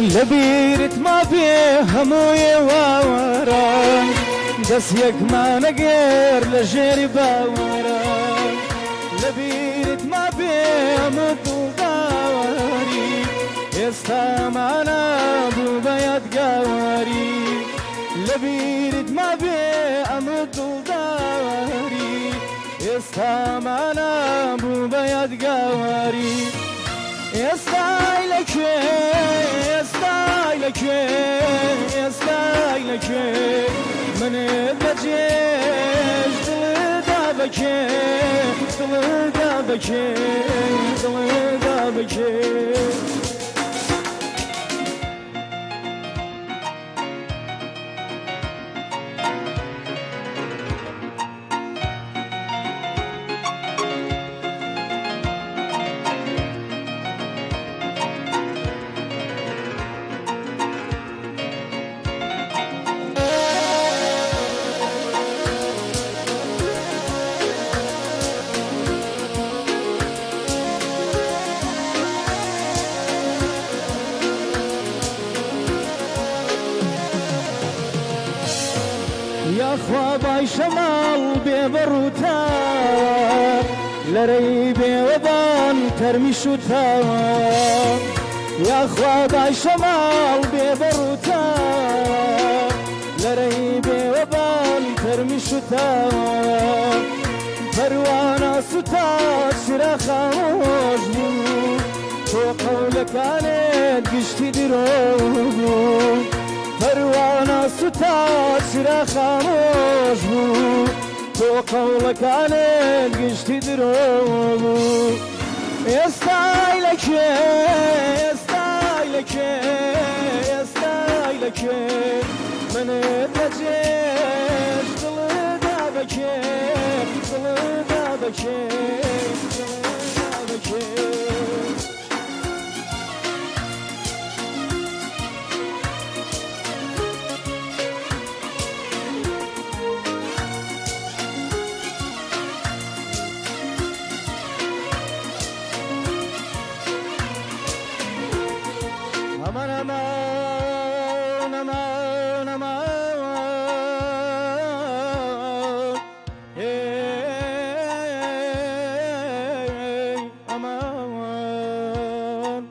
لبيرت ما فيه هموي وورا دسيك ما نقير لجيري باورا لبيرت ما فيه هموي ووري يستمعنا ببيات قواري لبيرت ما فيه هموي ووري يستمعنا ببيات قواري يستايلك يستايلك يستايلك من بجيش دلدابك دلدابك دلدابك يا خواباي شمال ببروتا لريبي وبان ترمي شوتا يا خواباي شمال ببروتا لريبي وبان ترمي شوتا فروانا ستا شرا خاموش بو تو قولك كانت قشتي دروب فروانا ستا شرا خاموش بو تو قولك كانت قشتي دروب يستايلك يستايلك يستايلك من النجيش دلدابك دلدابك دلدابك aman aman aman aman hey aman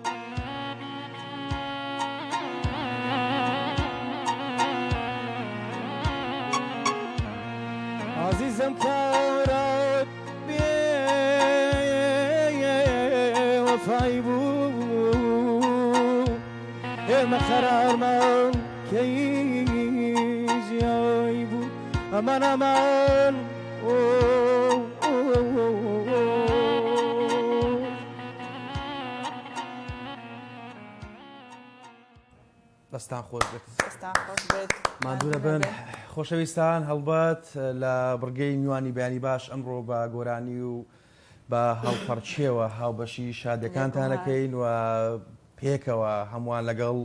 azizim karat vefai bu ما قرار من كيز يايبو امان امان دەستان خۆش بێت دەستان خۆش بێت مادوورە بن خۆشەویستان هەڵبەت لە بڕگەی میوانی بەیانی باش ئەمڕۆ بە گۆرانی و بە هەڵپەرچێوە هاوبەشی شادەکانتانەکەین و پێکەوە هەمووان لەگەڵ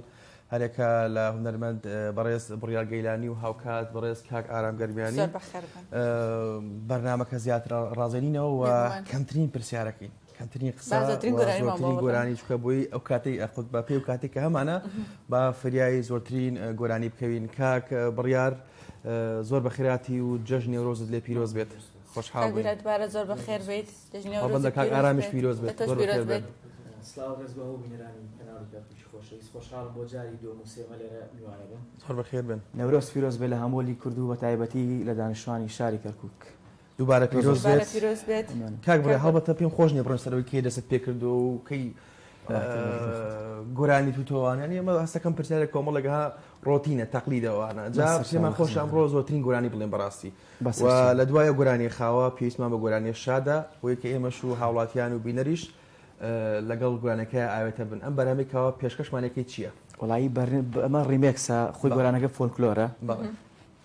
هەرێکە لە هونەرمەند بەڕێز بڕیار گەیلانی و هاوکات بەڕێز کاک ئارام گەرمیانی بەرنامەکە زیاتر ڕازێنینەوە و کەمترین پرسیارەکەین کەمترین قسە زۆرترین گۆرانی چکە بۆی ئەو کاتەی ئەخود بە پێی و کاتێک کە هەمانە با فریای زۆرترین گۆرانی بکەوین کاک بڕیار زۆر بەخێراتی و جەژنی ڕۆزت لێ پیرۆز بێت خۆشحاڵ بێت زۆر بەخێر بێت بەندە کاک ئارامیش پیرۆز بێت سلااو ڕێز بەهۆ بینەرانی کەناڵی خۆشەویست خۆشحاڵم بۆ جاری دووەم و سێمە لێرە میوانە بم زۆر بەخێر بن نەورۆز پیرۆز بێت لە هەموولی کورد و بە تایبەتی لە دانیشتوانی شاری کەرکووک دووبارە پیرۆز بێت کاک بڕێ هەڵبەتە پێم خۆش نیە بڕۆین سەرەوەی کێ دەست پێ کردو و کەی گۆرانی توتۆوانیان ئێمە هەستەکەم پرسیارێک کۆمەڵێکها ڕۆتینە تەقلیدەوەوانە جا پێمان خۆش ئەمڕۆ زۆرترین گۆرانی بڵێن بەڕاستی و لە دوایە گۆرانی خاوە پێویستمان بە گۆرانی شادە بۆیە کە ئێمەش و هاوڵاتیان و بینەریش لەگەڵ گۆرانەکە ئاوێتە بن ئەم بەرامێکەوە پێشکەشمانەکەی چییە؟ وڵایی ئەمە ڕیمێکسە خۆی گۆرانەکە فۆلکلۆرە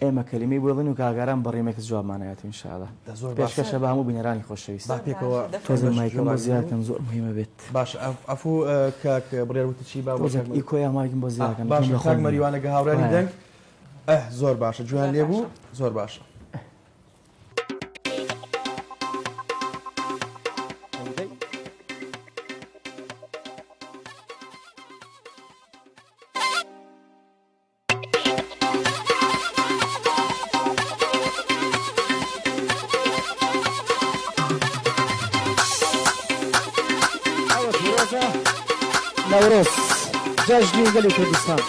ئێمە کەلیمەی بڵێن و کاگاران بە ڕیمێکس جوابمانایەت ئینشاءڵڵا پێشکەشە بە هەموو بینەرانی خۆشەویست پێکەوە تۆزە مایکم بۆ زیادکەم زۆر مهمە بێت باش ئەفوو کاک بڕێر وتی چی ئیکۆی ئاماگم بۆ زیادەکەم باش کاک مەریوانەگە هاوڕانی دەنگ زۆر باشە جویان لێبوو زۆر باشە نەورۆز جەژنی گەلی کوردستان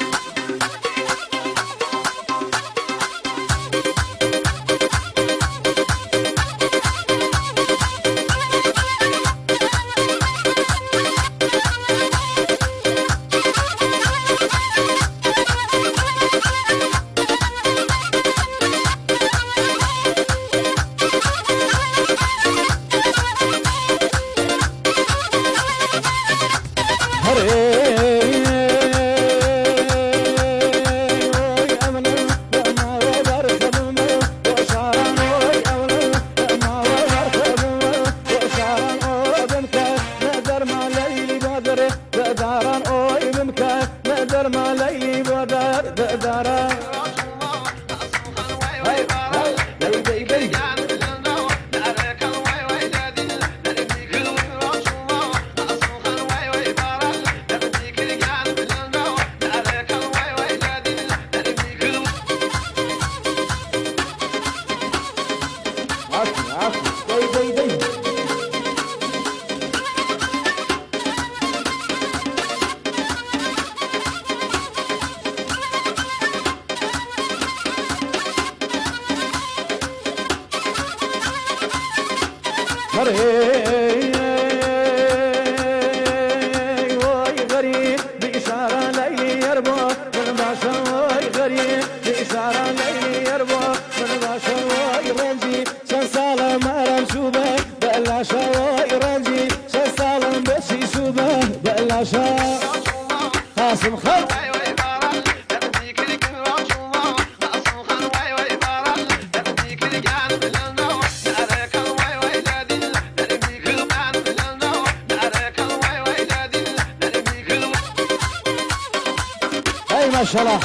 ماشاءالله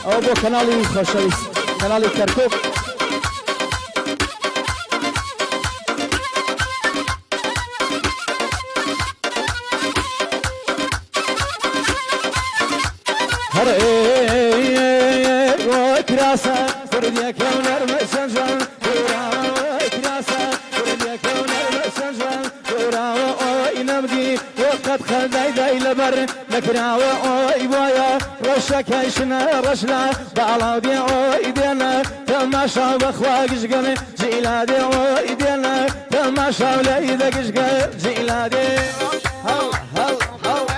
ئەو بۆ کەناڵی خۆشەویست کەناڵی کەرکووک هەر کراسە کوردیەکە و نەرمە سەنجان کوراوە کراسە کوردیەکە و نەرمە سەنجان کوراوە ئۆی نەمدی وەقت خەدای دای لەبەر نەکراوە ئۆی وایە ڕۆشەکەیشنە ڕەشنا باڵاو دێ ئۆی دێنە تەماشا بەخوا گشتگەنێ جیلادێ ئۆی دێنە تەماشا و لەی دەگشتگە جیلادێ هەڵ هەڵ هەڵ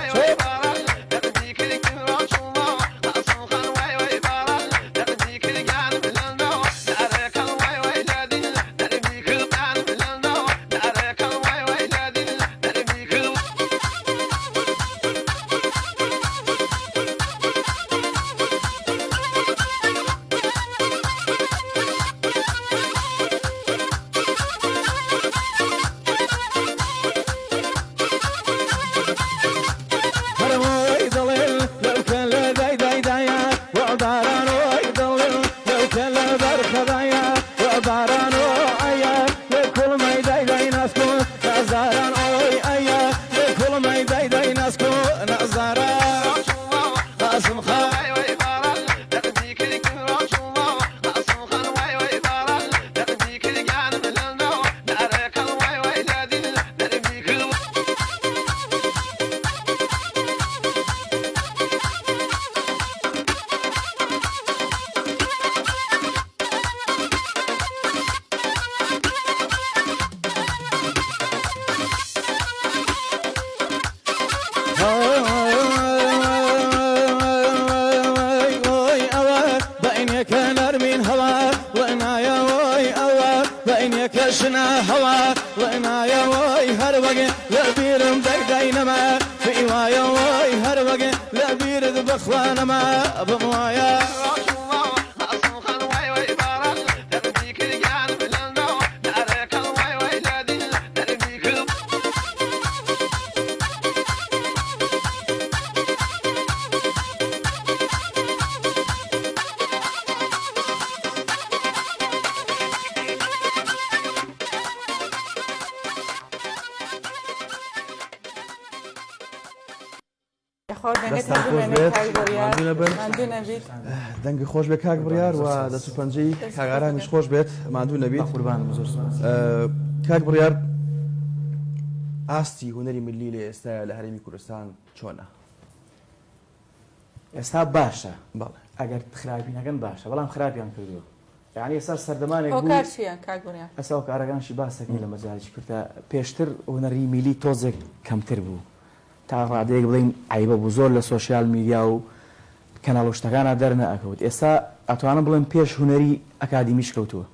دەنگی خۆش بێ کاک بڕیار و دەست و پەنجەی کاگارانیش خۆش بێت ماندوو نەبیت قوربانم زۆر کاک بڕیار ئاستی هونەری ملی لە ئێستا لە هەرێمی کوردستان چۆنە؟ ئێستا باشە بەڵێ ئەگەر خراپی نەکەن باشە بەڵام خراپیان کردووە یعنی ئێستا سەردەمانێک ئەو کار چییە کاگوریان ئەسا و کارەکانشی باسەکەی لە مەجاالێکی کردە پێشتر هوەری میلی تۆزێک کەمتر بوو تا ڕادەیەک بڵین عیبە بوو زۆر لە سۆشیال میدیا و کەناڵۆشتەکانە دەرنەئەکەوت ئێستا ئەتوانم بڵێن پێش هوەری ئەکادیمیش کەوتووە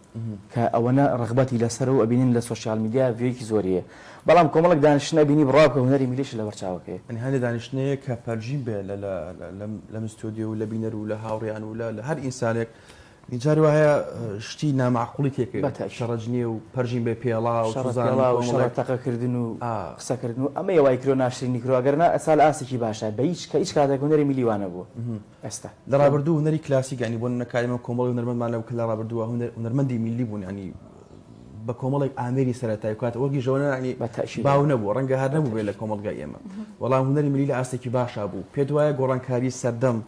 کە ئەوەنە ڕغبەتی لەسەر و ئەبینین لە سۆشیال میدیا وێکی زۆریە بەڵام کۆمەڵک دانیشتنە بینی بڕاو کە هوەری میلیش لە بەرچاوەکەی ئەنی هەندێک دانیشتنەیە کە پەرژین بێ لە مستۆدیۆ و لە بینەر و لە هاوڕیان و لە هەر ئینسانێک جاری وایە شتی نامعقوڵی تێکرد شەڕەجنیە و پەرژین بێ پێڵا و شەڕەتەقەکردن و قسەکردن و ئەمە وای کرۆ ناشرینی کرۆ ئەگەرنا ئەسا لە ئاسێکی باشە بە هیچ کاتێک هوەری میلیوانە بووە ئێستا لە ڕابردوو هوەری کلاسیک ینی بۆ نەکاریمە کۆمەڵی هونەرمەندمان لەو کە لە ڕابردووە هونەرمەندی میلی بوون ینی بە کۆمەڵێک ئامێری سەرەتای کات وەرگی ژەوە ینی باو نەبوو ڕەنگە هەر نەبوو بێ لە کۆمەڵگای ئێمە وەڵام هونەری میلی لە ئاستێکی باشا بوو پێت وایە گۆڕانکاری سەردەم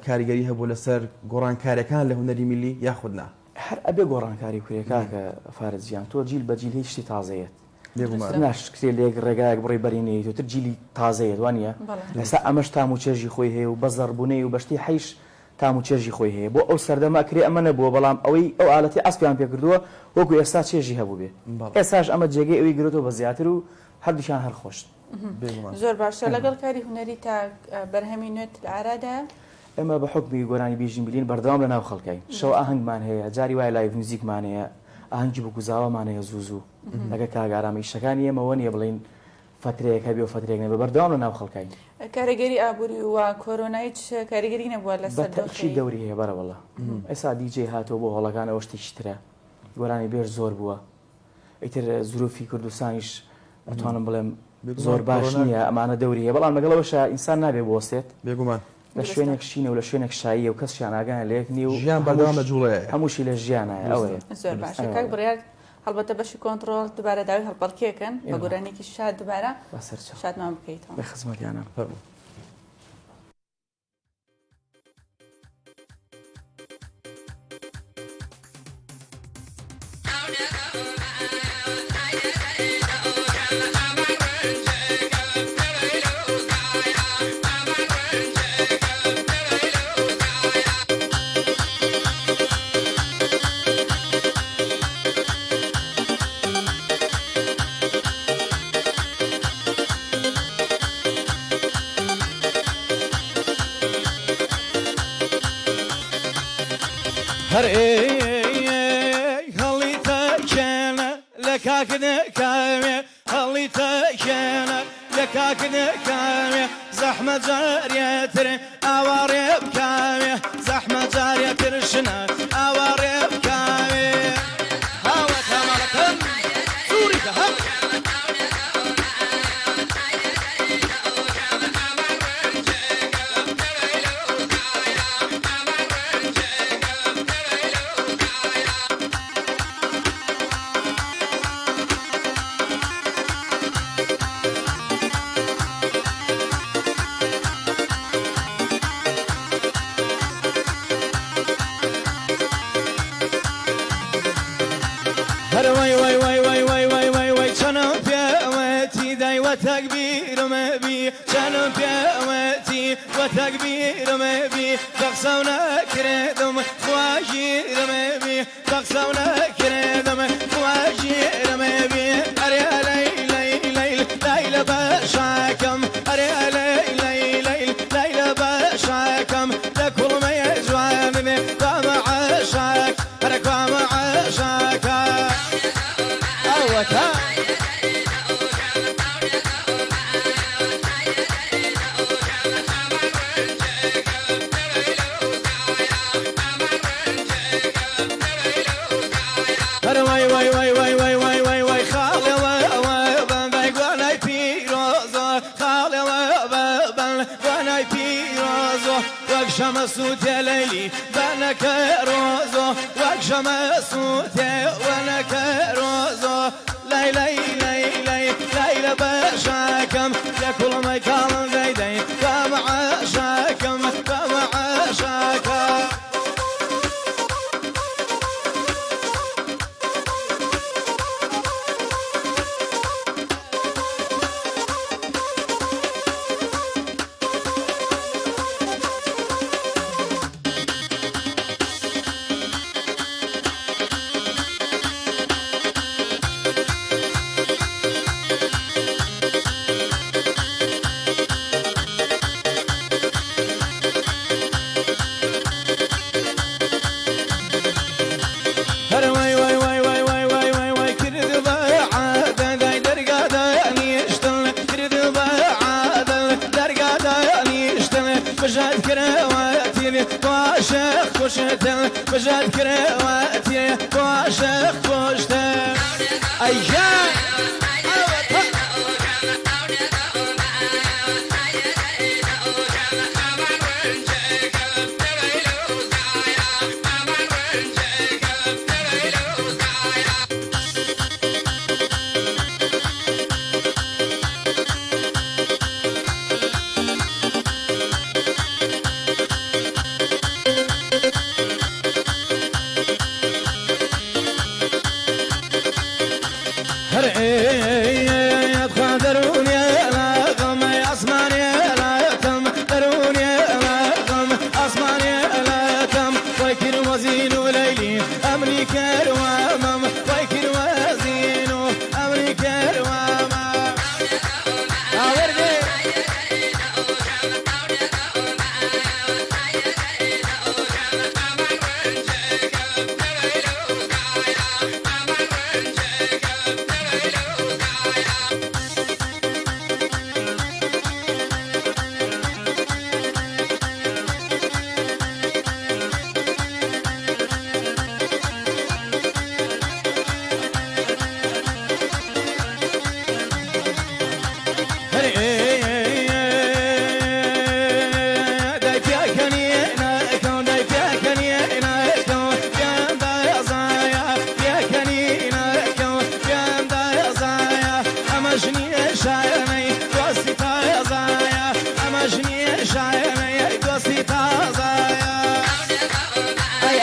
کاریگەری هەبوو لەسەر گۆڕانکاریەکان لە هوەری میلی یاخودنا هەر ئەبێ گۆڕانکاری کورێکا کە فارزیان تۆ جیل بە جیل هیچ شتی تازەیەت ناشکرێ لێک ڕێگایەک بڕی بەرینەیە تۆتر جیلی تازەیەت وانە ئێستا ئەمەش تام و چێژی خۆی هەیە و بەزەڕبوونەی و بەشتی حیش تام و چێژی خۆی هەیە بۆ ئەو سەردەما کرێ ئەمە نەبووە بەڵام ئەوەی ئەو ئالەتی ئەسپیان پێکردووە وەکو ئێستا چێژی هەبوو بێ ئێستاش ئەمە جێگەی ئەوی گرێتەوە بە زیاتر و هەردووشیان هەر خۆش زۆر باشە لەگەڵ کاری هوەری تا بەرهەمی نوێت لە ئارادا ئێمە بە حکمی گۆرانی بیژین بلین بەردەوام لە ناو خەڵکین شەو ئاهەنگمان هەیە جاری وای لایڤ موزیکمان هەیە ئاهەنگی بکوزاوەمان هەیە زوو لەگە کاگارامی شەکانی ئێمەوە نیە بڵین فترەیەک هەبێ و فترێک نەبێ بەردەوام لە ناو خەڵکین کاریگەری ئابووری و کۆرۆنای کاریگەری نەبووە لەسەر چی دەوری هەیە بەرەوەڵە ئێستا دیجێ هاتەوە بۆ هەڵەکان ئەوە شتێکی ترە گۆرانی بێژ زۆر بووە ئیتر زروفی کوردستانیش ئەتوانم بڵێم زۆر باش نییە ئەمانە دەوری هەیە بەڵام لەگەڵەوەشە ئینسان نابێ بۆستێت بێگومان لە شوێنێک شینە و لە شوێنێک شاییە و کەسیان ئاگانە لە یەک نی و ژیان بەردەوام لە جوڵەیە هەمووشی لە ژیانایە ئەوەیە زۆر باشە کاک بڕیار هەڵبەتە بەشی کۆنتڕۆڵ دوبارە داوای هەڵبەڵکێکن بە گۆرانێکی شاد دوبارە شادمان بکەیتەوە بە خزمەتیانە هەر هەڵی تەکێنە لە کاکنەکەوێ هەڵی تەکێنە لە کاکنەکەوێ زەحمە جارێتر ئاوارێ بکاوێ زەحمە جارێتر شنە ئاوارێ بکاوێ هاوە تەمەڵەکەن سووری دەهەم وتكبير ما بي شانم بيوتي وتكبير ما بي تقصونا كريدم خواجير ما بي تقصونا كريدم خواجير ما بي أري ليل ليل ليل بشاكم أري ليل ليل ليل بشاكم لكل ما يجوانني قام عشاك أرك قام عشاك أوكا شمسوت يا ليلي بانك روزو وك شمسوت ونك روزو لي لي لي لي ليلى بشاكم لكل ما يكالن ديدي فمع شاكم فمع شاكم بجد كرواتي وعشق كشتل بجد كرواتي وعشق كشتل أيام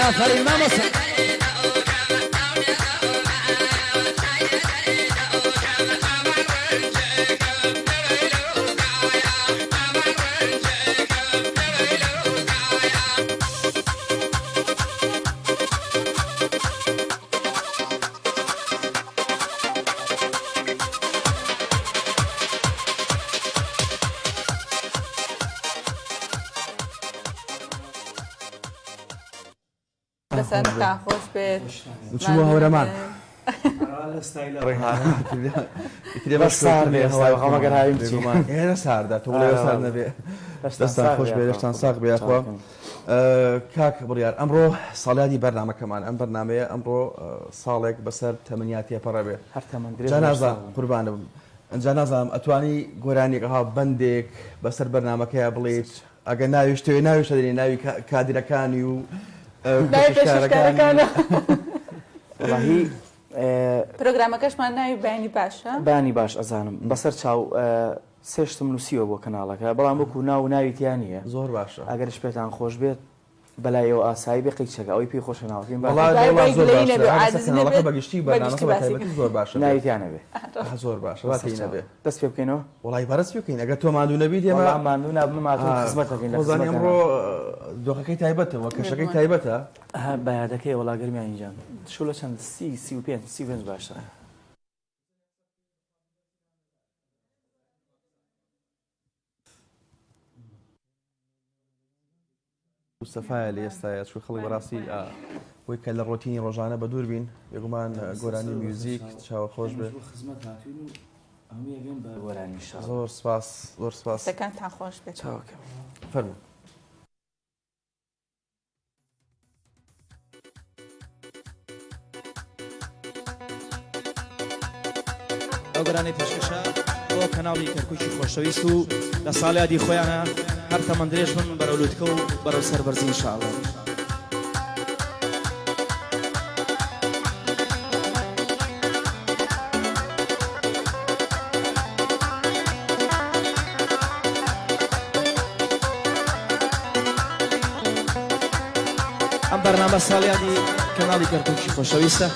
آفرین مامۆستا لەسەرتان خۆش بێت چوە هەورەمان هێرە ساردا تۆ لێ سار نەبێ دەستان خۆش بێ دەستان ساق بێ خۆ کاک بڕیار ئەمڕۆ ساڵیادی بەرنامەکەمان ئەم بەرنامەیە ئەمڕۆ ساڵێک بەسەر تەمەنیاتی پەڕە بێ جانازە قوربانم ئەنجا نازانم ئەتوانی گۆرانێکەها بەندێک بەسەر بەرنامەکەیە بڵێیت ئەگە ناویش توێ ناویش دەێ ناوی کادرەکانی و وڵاهی پرۆگرامەکەشمان ناوی بەیانی باشە بەیانی باش ئەزانم بەسەر چاو سێشتم نووسیوە بۆ کەناڵەکە بەڵام وەکو ناو ناویتیان نییە زۆر باشە ئەگەرش پێتان خۆش بێت بەلایەوە ئاسایی بێ قیچەکە ئەوەی پێی خۆشە ناوەکەین بەگشتی بەرنامەکە زۆر باشە ناویتیانە بێ زۆر باشە واتی نەبێ دەست پێ بکەینەوە وڵی بەرز بکەین ئەگە تۆ مادوو نەبیت ئێمە مادوو نابماتۆ خزمەتەکەین لەزانانی ئەمڕۆ دۆخەکەی تایبەتەوە کەشەکەی تایبەتە بەیادەکەی وڵا گەرمیانیجان شو لە چەند 35 باشە مستەفاایە لە ئێستاە چوی خەڵی بەڕاستی بۆی کە لە ڕۆتینی ڕۆژانە بە دوور بین بێگومان گۆرانی میوزیک چاوە خۆش بێت زۆر سپاس زۆر سپاس سەکانتان خۆش بێت فەرموو ئەو گەرانی پێشکەشە بۆ کەناڵی کەرکووکی خۆشەویست و لە ساڵیادی خۆیانە هەر تەمەند درێژ بن بەرەو لوتکە و بەرەو سەربەرزی ئینشاءڵڵا ئەم بەرنامە ساڵیادی کەناڵی کەرکووکی خۆشەویستە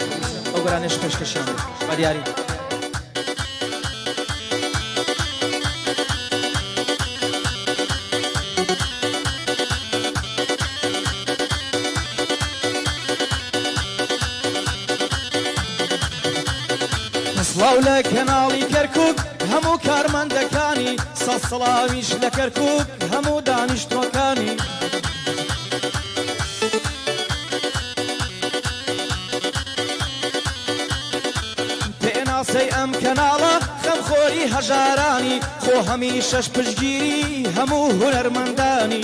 ئەو گەرانیش پێشکەشیان بە دیاری سڵاو لە کەناڵی کەرکووک هەموو کارمەندەکانی سەڵاویش لە کەرکووک هەموو دانیشتوەکانی پێناسەی ئەم کەناڵە خەمخۆری هەژارانی خۆ هەمیشەش پشتگیری هەموو هونەرمەندانی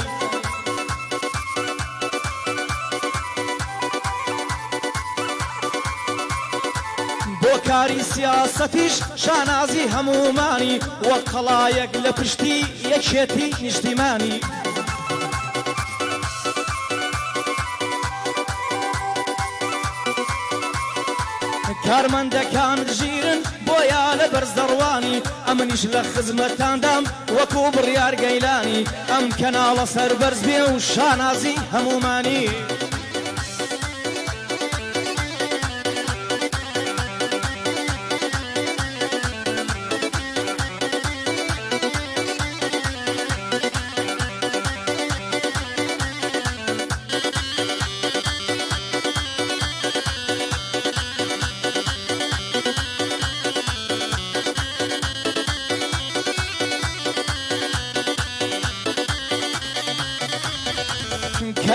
سیاسەتیش شانازی هەمومانی وەک قەڵایەک لە پشتی یەکێتی نیشتیمانی کارمەندەکان ژیرن بۆیە لە بەرزدەڕوانی ئەمنیش لە خزمەتاندام وەکو بڕیار گەیلانی ئەم کەناڵە سەربەرز بێ و شانازی هەمومانی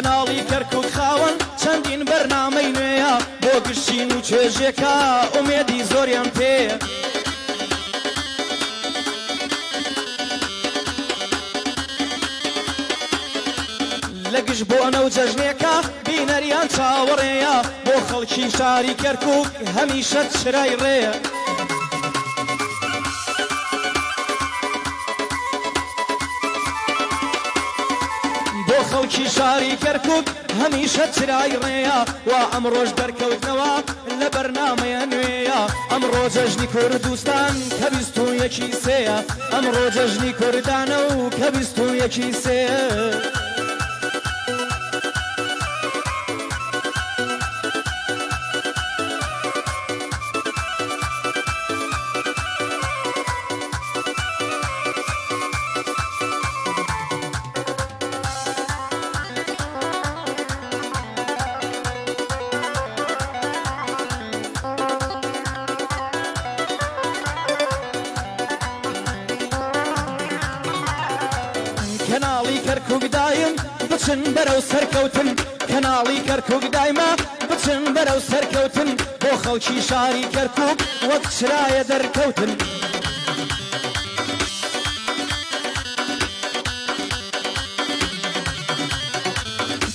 کەناڵی کەرکووک خاوەن چەندین بەرنامەی نوێیە بۆ گشتین و چێژێکە ئومێدی زۆریان پێیە لە گشت بۆ ئەنە و جەژنێکە بینەریان چاوەڕێیە بۆ خەڵکی شاری کەرکووک هەمیشە چرای ڕێیە خەڵکی شاری کەرکووک هەمیشە چرای ڕێیە و ئەمڕۆژ دەرکەوتنەوە لە بەرنامەیە نوێیە ئەمڕۆ جەژنی کوردستان کە 21 سێیە ئەمڕۆ جەژنی کوردانە و کە 21 سێیە کەناڵی کەرکووک دایم بچن بەرەو سەرکەوتن کەناڵی کەرکووک دایما بچن بەرەو سەرکەوتن بۆ خەڵکی شاری کەرکووک وەک چرایە دەرکەوتن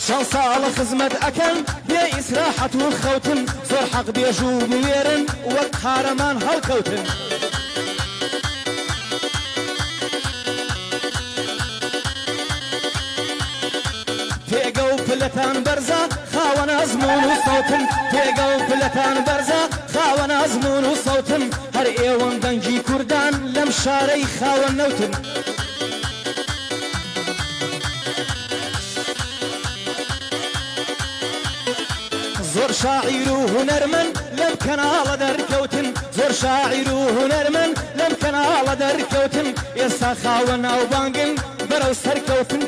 چەند ساڵە خزمەت ئەکەن بێ ئیسراحەت و خەوتن زۆر حەق بێژ و بوێرن وەک قارەمان هەڵکەوتن تێگە و پلەتان بەرزە خاوەن ئەزمون و سەوتن تێگە و پلەتان بەرزە خاوەن ئەزمون و سەوتن هەر ئێوەن دەنگی کوردان لەم شارەی خاوەن نەوتن زۆر شاعیر و هونەرمەند لەم کەناڵە دەرکەوتن زۆر شاعیر و هونەرمەند لەم کەناڵە دەرکەوتن ئێستا خاوەن ناوبانگن بەرەو سەرکەوتن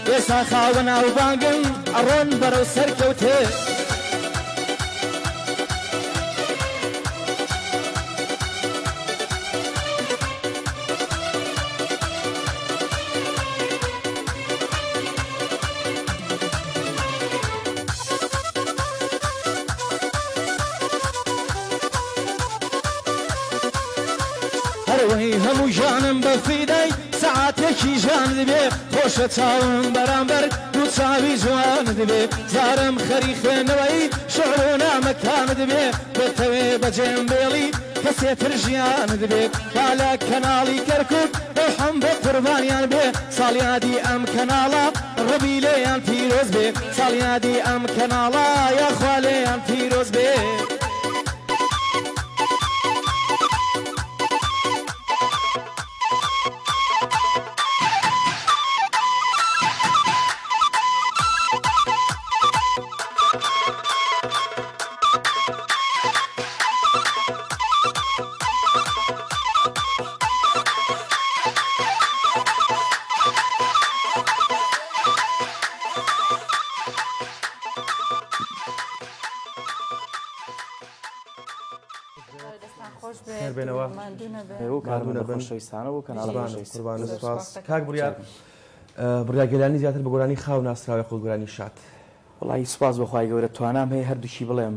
ئێستا خاوەن ناوبانگن ئەڕۆن بەرەو سەرکەوتێ هەروەی هەموو ژانم بە فیدای سەعاتێکی ژان دەبێ خۆشە چاوم بەرامبەر دوو چاوی جوان دەبێ زارم خەری خوێندنەوەی شەعر و نامەکان دەبێ بێتەوێ بەجێم بێڵی کەسێتر ژیان دەبێت بالا کەناڵی کەرکووک ڕۆحم بۆ قوربانیان بێ ساڵیادی ئەم کەناڵە ڕەبی لێیان پیرۆز بێ ساڵیادی ئەم کەناڵە یاخوا لێیان پیرۆز بێ کاک بڕیار بڕیارگەلانی زیاتر بە گۆرانی خاو ناسراوی خۆ گۆرانی شات وڵی سوپاس بەخوای گەورە توانام هەیە هەردووکی بڵێم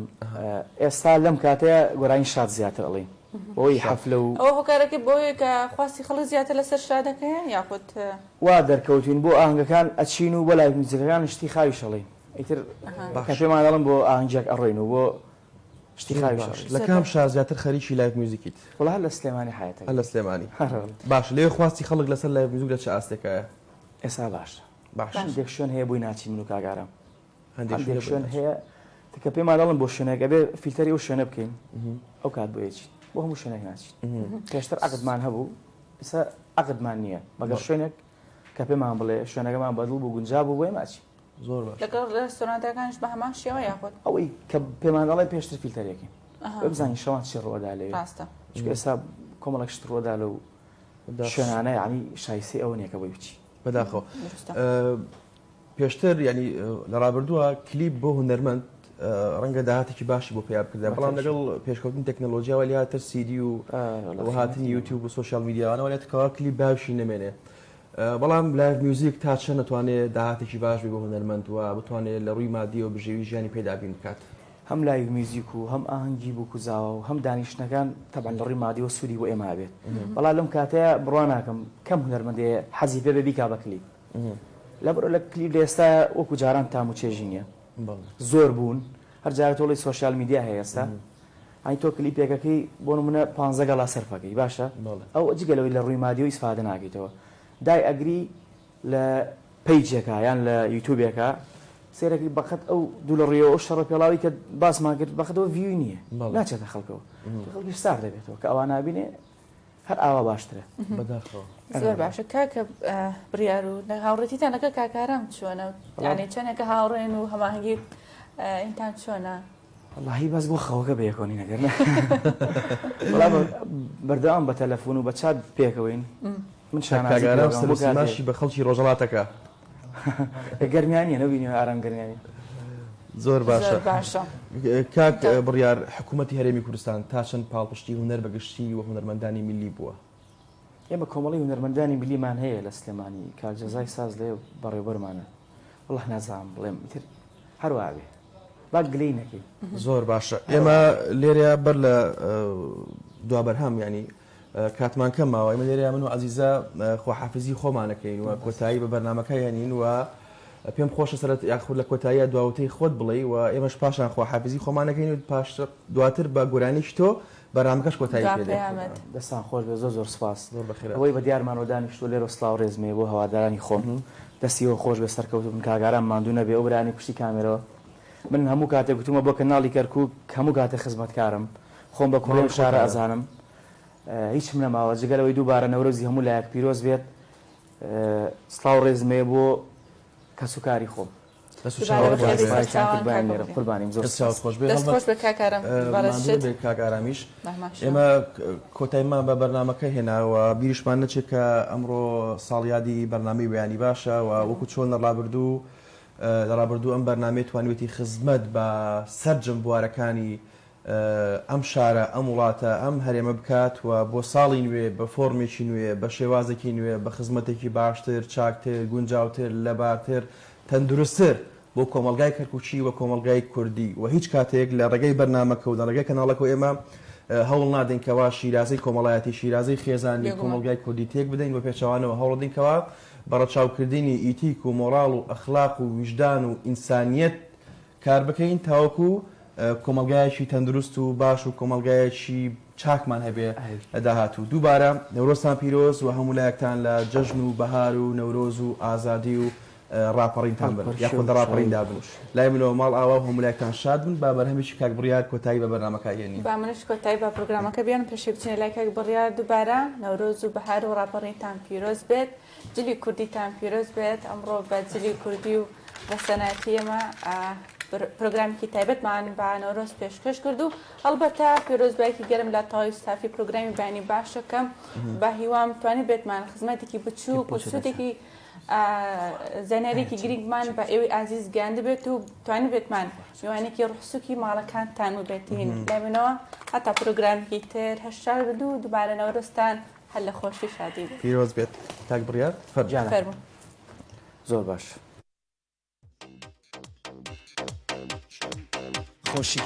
ئێستا لەم کاتەیە گۆرانی شات زیاتر ئەڵێن بۆی حەفلە و ئەوە هۆکارەکەی بۆیە کە خواستی خەڵک زیاتر لەسەر شادەکەیە یاخود وا دەرکەوتین بۆ ئاهەنگەکان ئەچین و بۆ لای میوزیکەکان شتی خاوی شەڵێن ئیتر کە پێمان دەڵم بۆ ئاهەنگێک ئەڕۆین و بۆ شتی خاوی شەڕی لە کام شار زیاتر خەریکی لایڤ میوزیکیت وڵا هەر لە سلێمانی حیاتە هەر لە سلێمانی باش لێ خواستی خەڵک لەسەر لایڤ میوزیک لە چه ئاستێکایە ئێستا باش باش هەندێک شوێن هەیە بووی ناچی من و کاگارم هەندێک شوێن هەیە کە پێمان دەڵم بۆ شوێنەکە بێ فیلتەری ئەو شوێنە بکەین ئەو کات بۆ یەچین بۆ هەموو شوێنێک ناچین پێشتر عقدمان هەبوو ئێستا عقدمان نییە مەگەر شوێنێک کە پێمان بڵێ شوێنەکەمان بەدڵ بوو گونجا بوو بۆی ماچی زۆر باش لەگەڵ ڕێستۆرانتەکانش بە هەمان شێوە یاخۆت ئەوەی کە پێمان دەڵێ پێشتر فیلتەرێکی بزانین شەوان چی ڕۆدا لێ ڕاستە چونکە ئێستا کۆمەڵێک شت ڕۆدا لەو شوێنانە یعنی شایستی ئەوە نییە کە بۆی بچی بەداخەوە پێشتر ینی لە ڕابردووە کلیپ بۆ هونەرمەند ڕەنگە داهاتێکی باشی بۆ پێیا بکردا بەڵام لەگەڵ پێشکەوتن تەکنۆلۆژیاوە لاتر سیدی و هاتنی یوتیوب و سوۆشیال میدیاوانەوە لێتکەوە کلیپ باوشی نەمێنێ بەڵام لایڤ میوزیک تا چەند نەتوانێت داهاتێکی باش بێ بۆ هونەرمەند وە بتوانێت لە ڕووی مادی و بژێوی ژیانی پێدابین بکات هەم لایڤ میوزیک و هەم ئاهەنگی بوو کوزاوە و هەم دانیشتەکان تەبەن لە ڕووی مادی و سوودی بۆ ئێمە بێت بەڵام لەم کاتەیە بڕوا ناکەم کەم هونەرمەندەیە حەزی پێ بێ بیکا بە کلیپ لەبەرۆ لە کلیپ لە ئێستا وەکو جاران تام و چێژی نییە زۆر بوون هەر جارە تۆڵی سوۆشیال میدیا هەیە ئێستا ئەی تۆ کلیپێکەکەی بۆ نمونە 15 گەڵا سەرفەکەی باشە ئەو جگەلەوەی لە ڕووی مادی و ئیسفادە ناکەیتەوە دای ئەگری لە پەیجێکە یان لە یوتیوبێکە سێرەکەی بەخەت ئەو دوو لە ڕێەوە شەڕە پێڵاوی کە باسمان کرد بەخەتەوە ڤیوی نییە ناچێتە خەڵکەوە خەڵکی سار دەبێتەوە کە ئەوە نابینێ هەر ئاوا باشترە بەداخەوە زۆر باشە کاکە بڕیار و هاوڕێتیتانەکە کاکارام چۆنە یعنی چەندێکە هاوڕێن و هەماهنگگی ئینتان چۆنە واللهی باز بۆ خەوەکە بەیەکۆنی نەگەرنە بەڵام بەردەوام بە تەلەفۆن و بە چات پێکەوەین من شانازیماشی بە خەڵکی ڕۆژەڵاتەکە گەرمیانیە نەبینی ئارام گەرمیانی زۆر باشە کاک بڕیار حکوومەتی هەرێمی کوردستان تا چەند پاڵپشتی هونەر بەگشتی و هونەرمەندانی میلی بووە ئێمە کۆمەڵی هونەرمەندانی میلیمان هەیە لە سلێمانی کارجەزای ساز لێ بەڕێوەبەرمانە وڵڵه نازانم بڵێم ئیتر هەروە بێ با گلەی نەکەی زۆر باشە ئێمە لێرە بەر لە دوابەرهەم ینی کاتمان کەماوە ئێمە لێرە من و عەزیزە خۆحافزی خۆمانەکەین و کۆتایی بە بەرنامەکە یانین و پێم خۆشە سەرەت یاخود لە کۆتاییە دواوتەی خۆت بڵێ و ئێمەش پاشان خۆحافزی خۆمانەکەین و پاش دواتر بە گۆرانیش تۆ بەرنامەکەش کۆتایی پێدێت دەستان خۆش بێ زۆر سپاس ئەوەی بە دیارمانەوە دانیشتووە لێرە سڵاو ڕێزمێ بۆ هەوادارانی خۆم دەستیەوە خۆش بێ سەرکەوت بن کاگاران ماندوو نەبێ ئەو برانی پشتی کامێرەوە من هەموو کاتێک گوتومە بۆ کەناڵی کەرکووک هەموو کاتێک خزمەتکارم خۆم بە کوڕێم شارە ئەزانم هیچم نەماوە جگەلەوەی دووبارە نەورۆزی هەموو لایەک پیرۆز بێت سڵاو ڕێزمێ بۆ کەسوکاری خۆم قوربانیم زۆر خۆش بە کاکارم کاکارامیش ئێمە کۆتاییمان بە بەرنامەکە هێناوە بیریشمان نەچێت کە ئەمڕۆ ساڵیادی بەرنامەی بەیانی باشە و وەکو چۆن لە ڕابردوو ئەم بەرنامەی توانوێتی خزمەت بە سەرجەم بوارەکانی ئەم شارە ئەم وڵاتە ئەم هەرێمە بکات و بۆ ساڵی نوێ بە فۆرمێکی نوێ بە شێوازێکی نوێ بە خزمەتێکی باشتر چاکتر گونجاوتر لەبارتر تەندروستتر بۆ کۆمەلگای کەرکوچی و کۆمەلگای کوردی و هیچ کاتێک لە ڕێگەی بەرنامەکە و لە ڕێگەی کەناڵەکە ئێمە هەوڵ نادەینکەوە شیرازەی کۆمەڵایەتی شیرازەی خێزانی کۆمەلگای کوردی تێک بدەین بۆ پێچەوانەوە هەوڵدینکەوە بەڕەچاوکردنی ئیتیک و مۆڕاڵ و ئەخلاق و ویژدان و ئینسانیەت کار بکەین تاوەکو کۆمەلگایەکی تەندروست و باش و کۆمەلگایەکی چاکمان هەبێ لە داهاتوو دووبارە نەورۆزتان پیرۆز و هەموو لایەکتان لە جەژن و بەهار و نەورۆز و ئازادی و ڕاپەڕینتان بن یاخۆ ڕاپەڕین دابنوش لای منەوە ماڵ ئاوا و هەموو لایەکتان شاد بن با بەرهەمێکی کاک بڕیار کۆتایی بە بەرنامەکە هێنین با منش کۆتایی بە پرۆگرامەکە بیان پێشێ بچینە لای کاک بڕیار دووبارە نەورۆز و بەهار و ڕاپەڕینتان پیرۆز بێت جلی کوردیتان پیرۆز بێت ئەمڕۆ بە جلی کوردی و بە سەناتی ئێمە پرۆگرامێکی تایبەتمان بە نەورۆز پێشکەش کرد و هەڵبەتە پیرۆزبایەکی گەرم لە تاوی ستافی پرۆگرامی بەیانی باشەکەم بە هیوام توانێت بێتمان خزمەتێکی بچووک و سوودێکی زەنەرێکی گرنگمان بە ئێوەی ئازیز گیاند بێت و توانێت بێتمان میوانێکی ڕوخسووکی ماڵەکانتان و بێتین لەمنەوە هەتا پرۆگرامێکی تر هەشار بدو و دووبارە نەورۆستان هەر لە خۆشی شادی پیرۆز بێت کاک بڕیار فەرموو زۆر باش خۆشی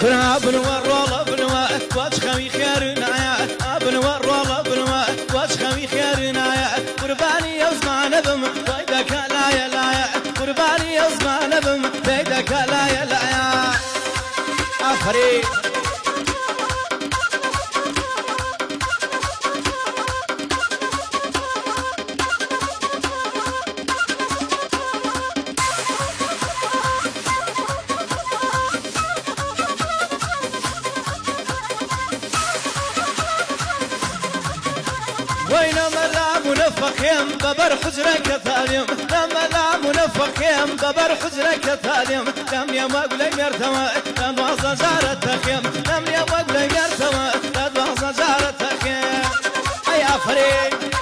كنا بنوا الرولا بنوا واتخوي خيرنا يا بنوا الرولا بنوا واتخوي خيرنا يا قرباني يا زمان بم بيدك لا يا لا يا قرباني يا زمان بم بيدك لا يا لا يا عفريت وينما لا منفخين ببر حجرك ثاليم لما لا منفخين ببر حجرك ثاليم لم يمقل يرتوى تدوى جارة تخيم لم يمقل يرتوى تدوى جارة تخيم أي عفريت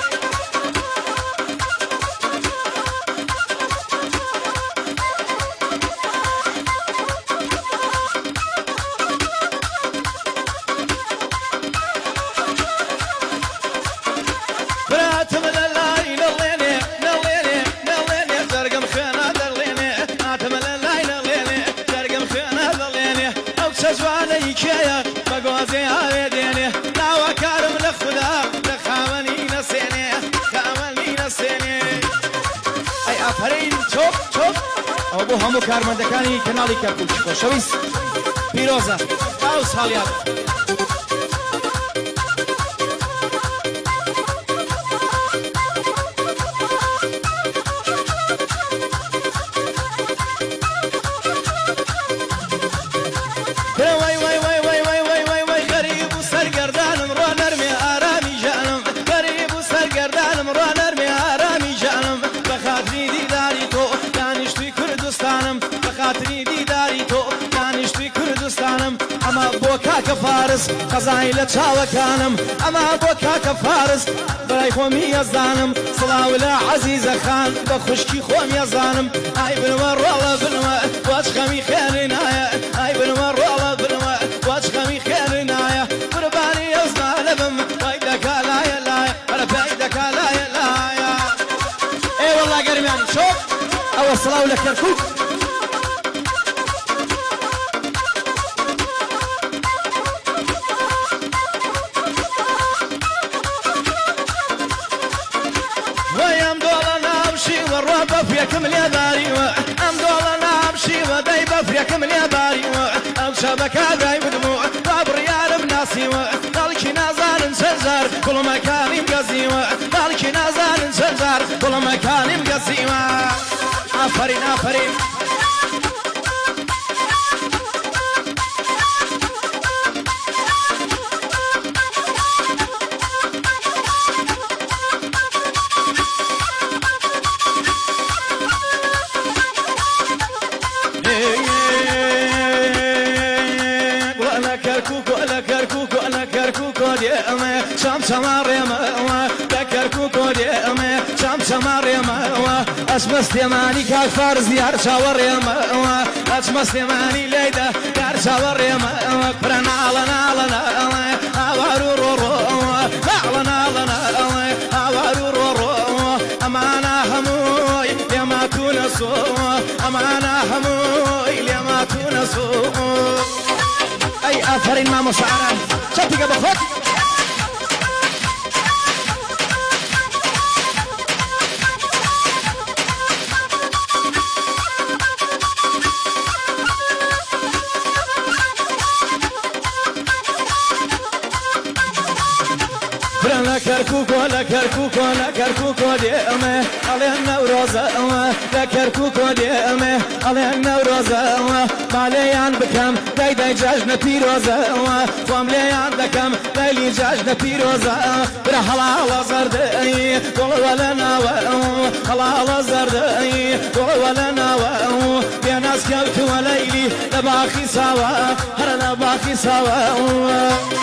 جواني كيا بقوزي عيديني لا وكارم لخدا لخامني نسيني خامني نسيني اي افرين شوف شوف ابو همو کارمندەکانی کەناڵی کەرکووک خۆشەویست پیرۆزە ئاو ساڵیان اما بوكا كفارس خزايل تشاوكانم اما بوكا كفارس براي خومي يزدانم صلاولا عزيز خان بخشكي خوم يزدانم اي بنور والله بنوا واشخمي خيرنايا اي بنور والله بنوا واشخمي خيرنايا قرباني يزمان بم بيدك لا يا لا انا بيدك لا يا لا اي والله قرماني شوف اول صلاولا كركوك بفريكم اليداري ام دولنا امشي وداي بفريكم اليداري ام شبكه داي بدموع بابر يا بناسي ذلك نازل سنزار كل مكان مقزي ذلك نازل سنزار كل مكان مقزي عفرين عفرين شام شماري ما كركوكو دي ما شام شماري ما اشمس يماني كاك فارز ديار شاوري ما اشمس يماني ليدا دار شاوري ما برنا لنا لنا اوارو رو لنا لنا اوارو رو امانه هموي لما تونسو امانه هموي لما تونسو اي اثر ما مشعرا شتيك بخوت لا كركوكو لا كركوكو لا كركوكو ديمه على النوروزة لا كركوكو ديمه على النوروزة ماليان بكم داي جاجنا بيروزة فامليان بكم داي جاجنا بيروزة برحلا زردي قول ولا نوا حلا زردي قول ولا نوا يا ناس كوت وليلي نباخي سوا هر نباخي سوا